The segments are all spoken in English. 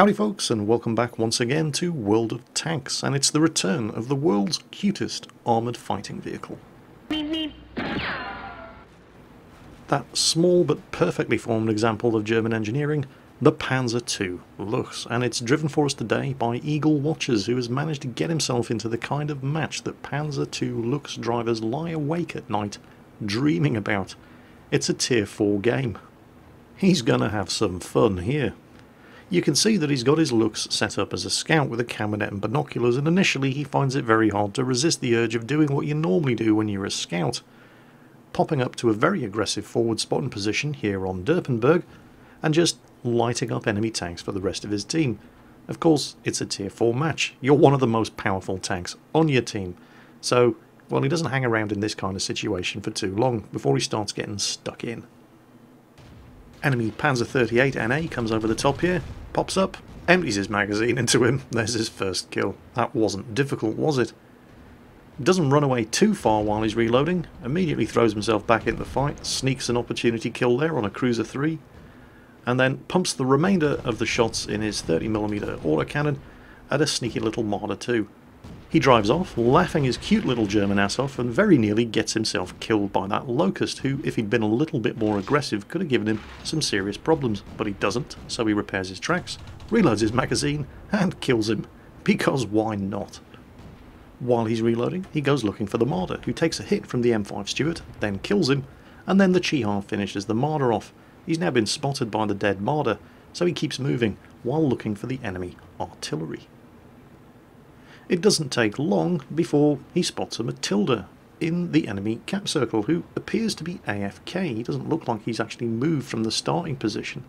Howdy folks, and welcome back once again to World of Tanks, and it's the return of the world's cutest armoured fighting vehicle. That small but perfectly formed example of German engineering, the Panzer II Luchs, and it's driven for us today by Eagle Watchers, who has managed to get himself into the kind of match that Panzer II Luchs drivers lie awake at night dreaming about. It's a tier 4 game. He's gonna have some fun here. You can see that he's got his Luchs set up as a scout with a camera and binoculars, and initially he finds it very hard to resist the urge of doing what you normally do when you're a scout, popping up to a very aggressive forward spotting position here on Derpenberg and just lighting up enemy tanks for the rest of his team. Of course, it's a tier 4 match. You're one of the most powerful tanks on your team, so, well, he doesn't hang around in this kind of situation for too long before he starts getting stuck in. Enemy Panzer 38 NA comes over the top here, pops up, empties his magazine into him. There's his first kill. That wasn't difficult, was it? Doesn't run away too far while he's reloading, immediately throws himself back into the fight, sneaks an opportunity kill there on a Cruiser 3, and then pumps the remainder of the shots in his 30mm autocannon at a sneaky little Marder 2. He drives off, laughing his cute little German ass off, and very nearly gets himself killed by that Locust, who, if he'd been a little bit more aggressive, could have given him some serious problems. But he doesn't, so he repairs his tracks, reloads his magazine, and kills him. Because why not? While he's reloading, he goes looking for the Marder, who takes a hit from the M5 Stuart, then kills him, and then the Chiha finishes the Marder off. He's now been spotted by the dead Marder, so he keeps moving, while looking for the enemy artillery. It doesn't take long before he spots a Matilda in the enemy cap circle, who appears to be AFK. He doesn't look like he's actually moved from the starting position.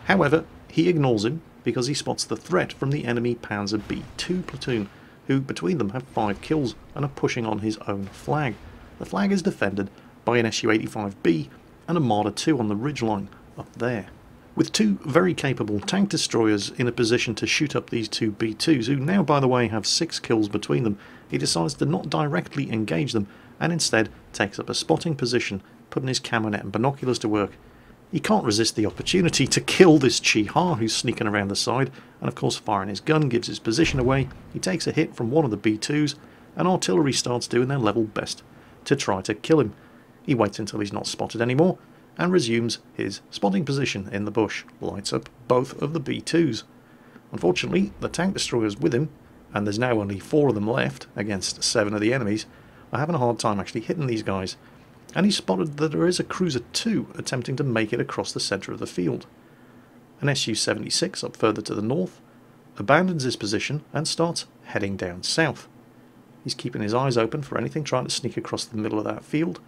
However, he ignores him because he spots the threat from the enemy Panzer B2 platoon, who between them have 5 kills and are pushing on his own flag. The flag is defended by an Su-85B and a Marder 2 on the ridgeline up there, with 2 very capable tank destroyers in a position to shoot up these 2 B2s, who now, by the way, have 6 kills between them. He decides to not directly engage them and instead takes up a spotting position, putting his camo net and binoculars to work. He can't resist the opportunity to kill this Chiha who's sneaking around the side, and of course firing his gun gives his position away. He takes a hit from one of the B2s, and artillery starts doing their level best to try to kill him. He waits until he's not spotted anymore, and resumes his spotting position in the bush, lights up both of the B2s. Unfortunately, the tank destroyers with him, and there's now only 4 of them left against 7 of the enemies, are having a hard time actually hitting these guys, and he's spotted that there is a Cruiser 2 attempting to make it across the centre of the field. An Su-76 up further to the north abandons his position and starts heading down south. He's keeping his eyes open for anything trying to sneak across the middle of that field,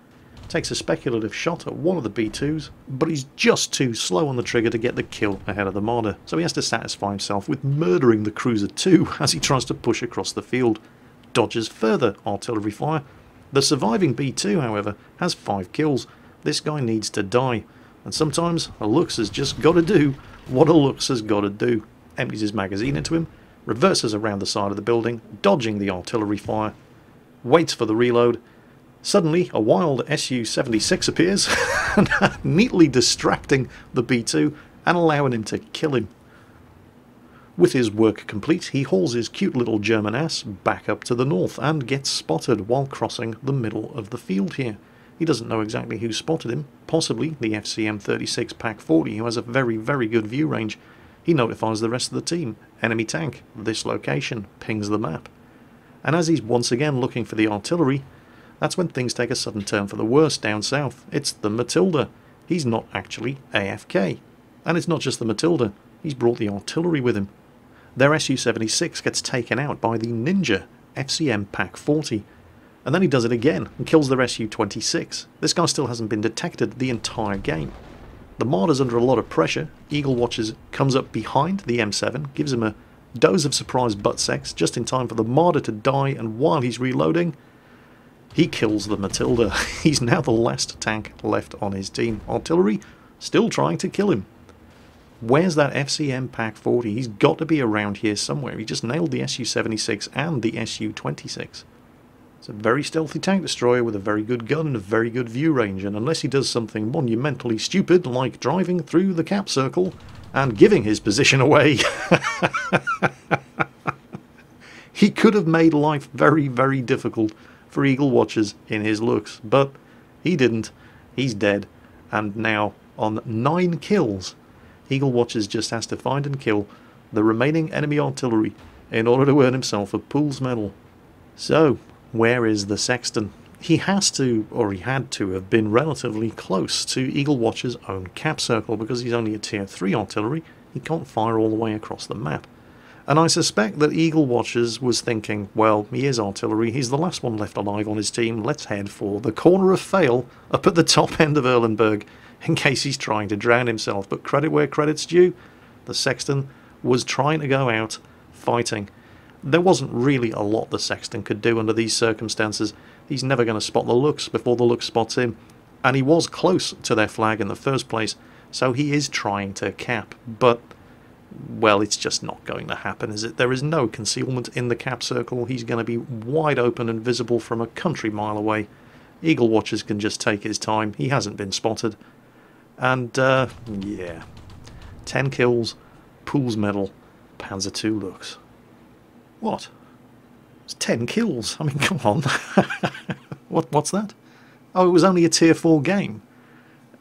takes a speculative shot at one of the B2s, but he's just too slow on the trigger to get the kill ahead of the Marder, so he has to satisfy himself with murdering the Cruiser 2 as he tries to push across the field. Dodges further artillery fire. The surviving B2, however, has 5 kills. This guy needs to die, and sometimes a Luchs has just got to do what a Luchs has got to do. Empties his magazine into him, reverses around the side of the building, dodging the artillery fire, waits for the reload. Suddenly, a wild Su-76 appears, neatly distracting the B2 and allowing him to kill him. With his work complete, he hauls his cute little German ass back up to the north and gets spotted while crossing the middle of the field here. He doesn't know exactly who spotted him, possibly the FCM-36 PzKpfw, who has a very, very good view range. He notifies the rest of the team. Enemy tank, this location, pings the map. And as he's once again looking for the artillery, that's when things take a sudden turn for the worse down south. It's the Matilda. He's not actually AFK. And it's not just the Matilda, he's brought the artillery with him. Their Su-76 gets taken out by the Ninja FCM PzKpfw, and then he does it again and kills their Su-26. This guy still hasn't been detected the entire game. The Marder's under a lot of pressure. Eagle Watchers comes up behind the M7, gives him a dose of surprise butt sex just in time for the Marder to die, and while he's reloading, he kills the Matilda. He's now the last tank left on his team. Artillery still trying to kill him. Where's that FCM PzKpfw? He's got to be around here somewhere. He just nailed the Su-76 and the Su-26. It's a very stealthy tank destroyer with a very good gun and a very good view range, and unless he does something monumentally stupid like driving through the cap circle, and giving his position away. He could have made life very, very difficult for Eagle Watchers in his looks, but he didn't. He's dead, and now on 9 kills, Eagle Watchers just has to find and kill the remaining enemy artillery in order to earn himself a Pool's Medal. So, where is the Sexton? He has to, or he had to, have been relatively close to Eagle Watcher's own cap circle, because he's only a tier 3 artillery. He can't fire all the way across the map. And I suspect that Eagle Watchers was thinking, well, he is artillery, he's the last one left alive on his team, let's head for the corner of fail up at the top end of Erlenberg, in case he's trying to drown himself. But credit where credit's due, the Sexton was trying to go out fighting. There wasn't really a lot the Sexton could do under these circumstances. He's never going to spot the Luchs before the Luchs spots him, and he was close to their flag in the first place, so he is trying to cap, but, well, it's just not going to happen, is it? There is no concealment in the cap circle. He's going to be wide open and visible from a country mile away. Eagle Watchers can just take his time. He hasn't been spotted. And, yeah. 10 kills, Pool's Medal, Panzer II Luchs. What? It's 10 kills. I mean, come on. What's that? Oh, it was only a tier 4 game.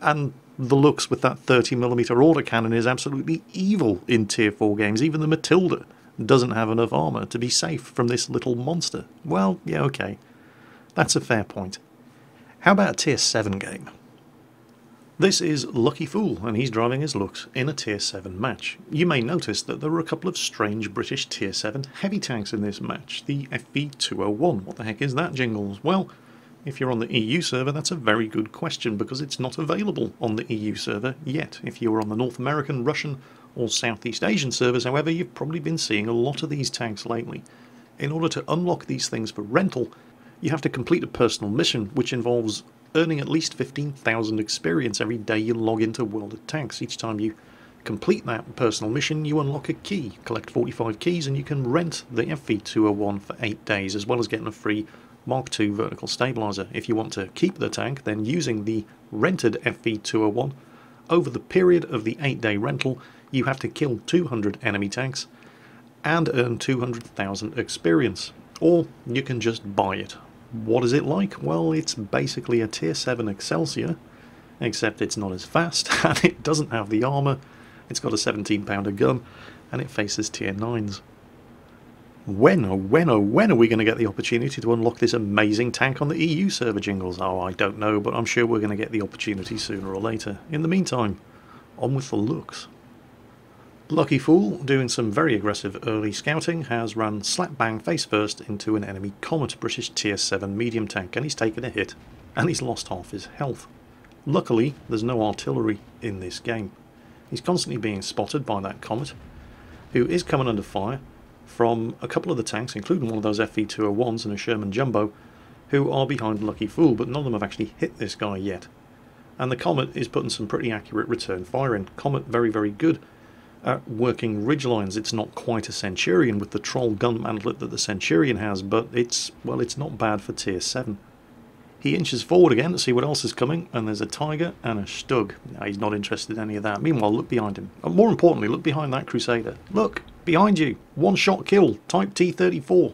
And the Luchs with that 30mm autocannon is absolutely evil in tier 4 games. Even the Matilda doesn't have enough armour to be safe from this little monster. Well, yeah, okay. That's a fair point. How about a tier 7 game? This is Lucky Fool, and he's driving his Luchs in a tier 7 match. You may notice that there were a couple of strange British tier 7 heavy tanks in this match. The FV201. What the heck is that, Jingles? Well, if you're on the EU server, that's a very good question, because it's not available on the EU server yet. If you're on the North American, Russian, or Southeast Asian servers, however, you've probably been seeing a lot of these tanks lately. In order to unlock these things for rental, you have to complete a personal mission, which involves earning at least 15,000 experience every day you log into World of Tanks. Each time you complete that personal mission, you unlock a key. Collect 45 keys and you can rent the FV201 for 8 days, as well as getting a free Mark II vertical stabilizer. If you want to keep the tank, then using the rented FV201, over the period of the 8-day rental, you have to kill 200 enemy tanks and earn 200,000 experience. Or you can just buy it. What is it like? Well, it's basically a tier 7 Excelsior, except it's not as fast, and it doesn't have the armour, it's got a 17-pounder gun, and it faces tier 9s. When are we going to get the opportunity to unlock this amazing tank on the EU server, Jingles? Oh, I don't know, but I'm sure we're going to get the opportunity sooner or later. In the meantime, on with the Luchs. Lucky Fool, doing some very aggressive early scouting, has run slap bang face first into an enemy Comet British tier 7 medium tank, and he's taken a hit, and he's lost half his health. Luckily, there's no artillery in this game. He's constantly being spotted by that Comet, who is coming under fire from a couple of the tanks, including one of those FV201s and a Sherman Jumbo, who are behind Lucky Fool, but none of them have actually hit this guy yet. And the Comet is putting some pretty accurate return fire in. Comet very, very good at working ridge lines. It's not quite a Centurion with the troll gun mantlet that the Centurion has, but it's, well, it's not bad for tier 7. He inches forward again to see what else is coming, and there's a Tiger and a Stug. No, he's not interested in any of that. Meanwhile, look behind him. And more importantly, look behind that Crusader. Look, behind you. One-shot kill, Type T-34.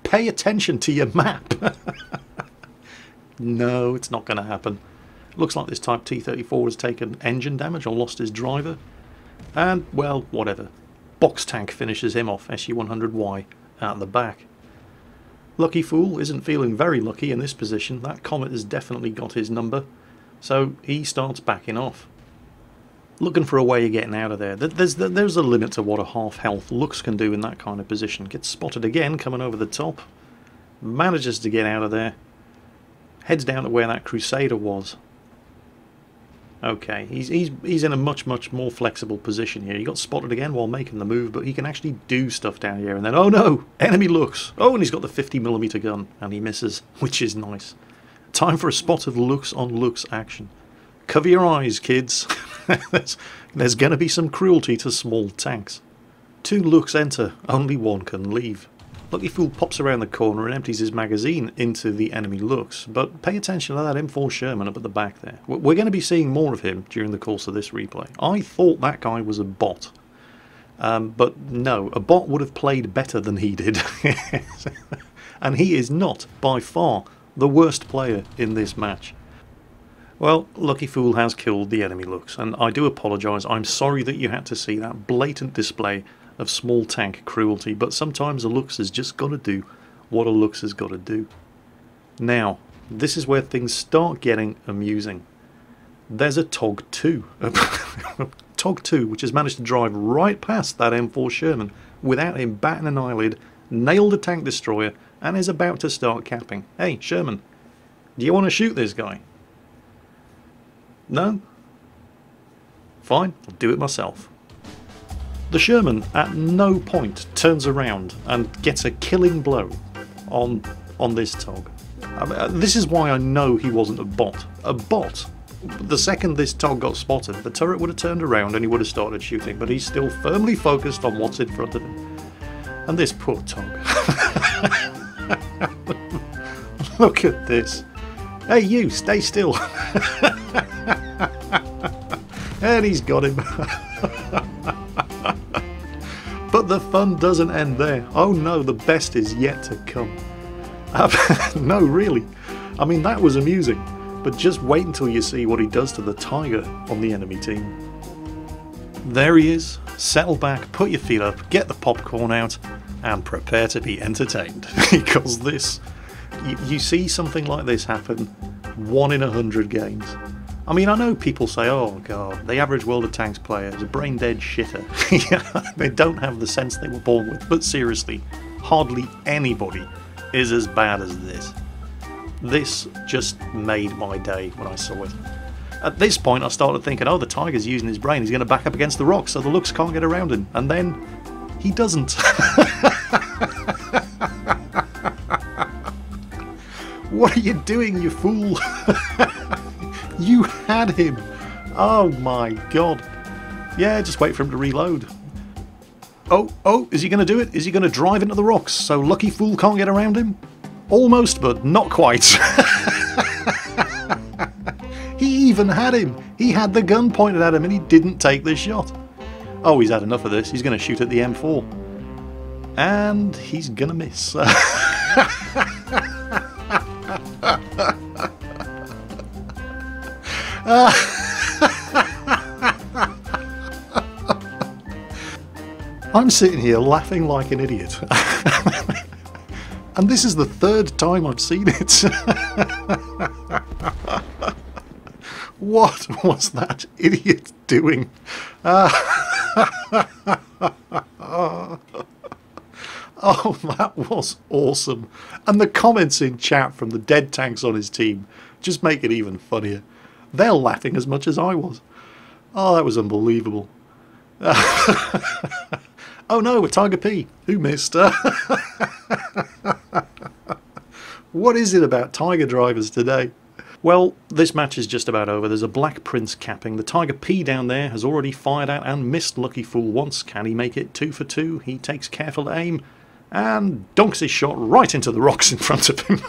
Pay attention to your map. No, it's not going to happen. Looks like this Type T-34 has taken engine damage or lost his driver. And, well, whatever. Box tank finishes him off, SU-100Y, out the back. Lucky Fool isn't feeling very lucky in this position. That Comet has definitely got his number, so he starts backing off. Looking for a way of getting out of there. There's a limit to what a half-health Luchs can do in that kind of position. Gets spotted again, coming over the top. Manages to get out of there. Heads down to where that Crusader was. Okay, he's in a much more flexible position here. He got spotted again while making the move, but he can actually do stuff down here. And then, oh no, enemy Luchs. Oh, and he's got the 50mm gun, and he misses, which is nice. Time for a spot of Luchs on Luchs action. Cover your eyes, kids. There's going to be some cruelty to small tanks. 2 Luchs enter, only one can leave. Lucky Fool pops around the corner and empties his magazine into the enemy Luchs, but pay attention to that M4 Sherman up at the back there. We're going to be seeing more of him during the course of this replay. I thought that guy was a bot, but no, a bot would have played better than he did. And he is not, by far, the worst player in this match. Well, Lucky Fool has killed the enemy Luchs, and I do apologise. I'm sorry that you had to see that blatant display of small tank cruelty, but sometimes a Luchs has just got to do what a Luchs has got to do. Now, this is where things start getting amusing. There's a TOG 2. TOG 2, which has managed to drive right past that M4 Sherman without him batting an eyelid, nailed a tank destroyer, and is about to start capping. Hey, Sherman, do you want to shoot this guy? No? Fine, I'll do it myself. The Sherman at no point turns around and gets a killing blow on this TOG. I mean, this is why I know he wasn't a bot. A bot, the second this TOG got spotted, the turret would have turned around and he would have started shooting, but he's still firmly focused on what's in front of him. And this poor TOG. Look at this. Hey you, stay still. And he's got him. But the fun doesn't end there. Oh no, the best is yet to come. No, really. I mean, that was amusing. But just wait until you see what he does to the Tiger on the enemy team. There he is. Settle back, put your feet up, get the popcorn out, and prepare to be entertained. Because this, you see something like this happen 1 in 100 games. I mean, I know people say, oh god, the average World of Tanks player is a brain-dead shitter. They don't have the sense they were born with. But seriously, hardly anybody is as bad as this. This just made my day when I saw it. At this point, I started thinking, oh, the Tiger's using his brain. He's going to back up against the rocks so the Luchs can't get around him. And then, he doesn't. What are you doing, you fool? You had him. Oh my god. Yeah, just wait for him to reload. Oh, is he going to do it? Is he going to drive into the rocks so Lucky Fool can't get around him? Almost, but not quite. He even had him. He had the gun pointed at him and he didn't take the shot. Oh, he's had enough of this. He's going to shoot at the M4. And he's going to miss. I'm sitting here laughing like an idiot. And this is the 3rd time I've seen it. What was that idiot doing? Oh, that was awesome. And the comments in chat from the dead tanks on his team just make it even funnier. They're laughing as much as I was. Oh, that was unbelievable. Oh no, a Tiger P. Who missed? What is it about Tiger drivers today? Well, this match is just about over. There's a Black Prince capping. The Tiger P down there has already fired out and missed Lucky Fool once. Can he make it 2 for 2? He takes careful aim and dunks his shot right into the rocks in front of him.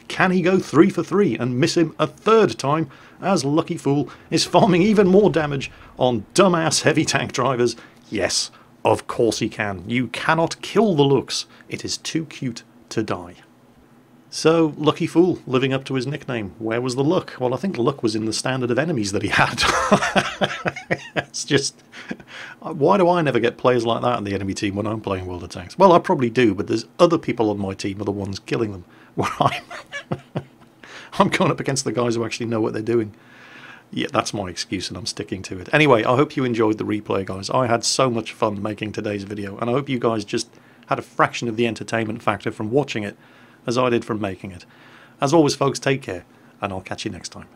Can he go 3 for 3 and miss him a 3rd time as Lucky Fool is farming even more damage on dumbass heavy tank drivers? Yes, of course he can. You cannot kill the Luchs. It is too cute to die. So, Lucky Fool, living up to his nickname. Where was the luck? Well, I think luck was in the standard of enemies that he had. It's just, why do I never get players like that in the enemy team when I'm playing World of Tanks? Well, I probably do, but there's other people on my team are the ones killing them. Where I'm going up against the guys who actually know what they're doing. Yeah, that's my excuse and I'm sticking to it. Anyway, I hope you enjoyed the replay, guys. I had so much fun making today's video, and I hope you guys just had a fraction of the entertainment factor from watching it as I did from making it. As always, folks, take care, and I'll catch you next time.